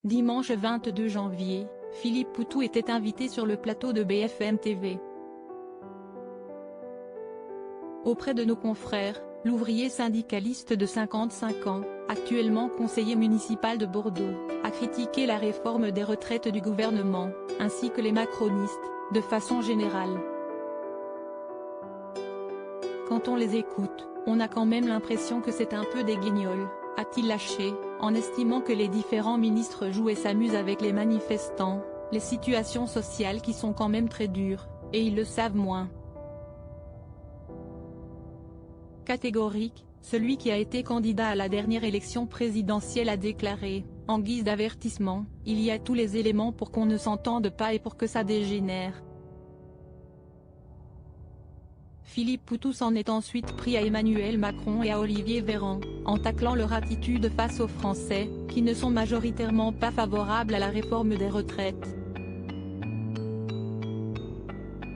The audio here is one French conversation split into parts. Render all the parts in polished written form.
Dimanche 22 janvier, Philippe Poutou était invité sur le plateau de BFM TV. Auprès de nos confrères, l'ouvrier syndicaliste de 55 ans, actuellement conseiller municipal de Bordeaux, a critiqué la réforme des retraites du gouvernement, ainsi que les macronistes, de façon générale. Quand on les écoute, on a quand même l'impression que c'est un peu des guignols, a-t-il lâché, en estimant que les différents ministres jouent et s'amusent avec les manifestants, les situations sociales qui sont quand même très dures, et ils le savent moins. Catégorique, celui qui a été candidat à la dernière élection présidentielle a déclaré, en guise d'avertissement, « Il y a tous les éléments pour qu'on ne s'entende pas et pour que ça dégénère ». Philippe Poutou s'en est ensuite pris à Emmanuel Macron et à Olivier Véran, en taclant leur attitude face aux Français, qui ne sont majoritairement pas favorables à la réforme des retraites.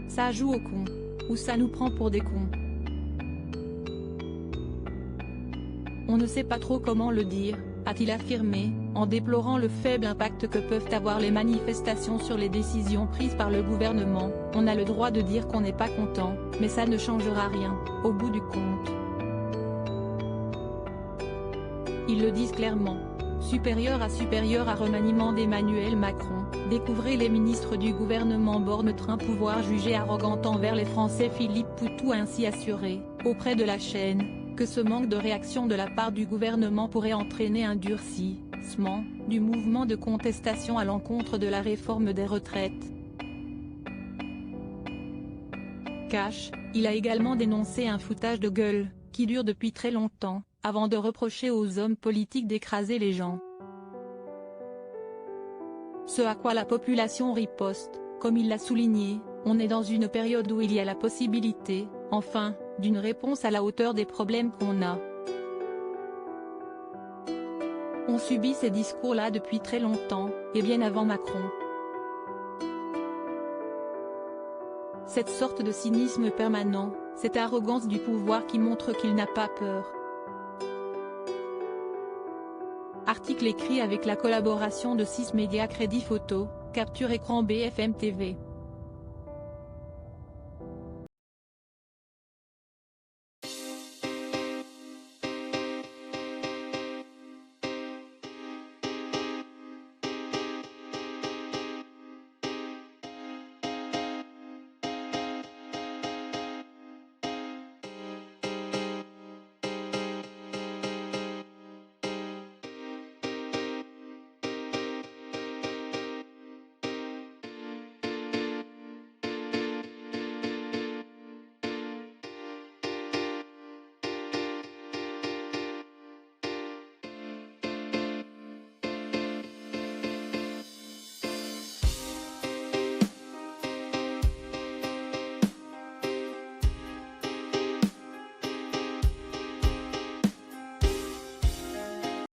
Ça joue aux cons. Ou ça nous prend pour des cons. On ne sait pas trop comment le dire, a-t-il affirmé, en déplorant le faible impact que peuvent avoir les manifestations sur les décisions prises par le gouvernement. On a le droit de dire qu'on n'est pas content, mais ça ne changera rien, au bout du compte. Ils le disent clairement. Supérieur à remaniement d'Emmanuel Macron, découvrez les ministres du gouvernement Borne-Train pouvoir juger arrogant envers les Français. Philippe Poutou a ainsi assuré, auprès de la chaîne, que ce manque de réaction de la part du gouvernement pourrait entraîner un durcissement du mouvement de contestation à l'encontre de la réforme des retraites. Cash, il a également dénoncé un foutage de gueule, qui dure depuis très longtemps, avant de reprocher aux hommes politiques d'écraser les gens. Ce à quoi la population riposte, comme il l'a souligné, on est dans une période où il y a la possibilité, enfin, d'une réponse à la hauteur des problèmes qu'on a. On subit ces discours-là depuis très longtemps, et bien avant Macron. Cette sorte de cynisme permanent, cette arrogance du pouvoir qui montre qu'il n'a pas peur. Article écrit avec la collaboration de 6 médias Crédit Photo, capture écran BFM TV.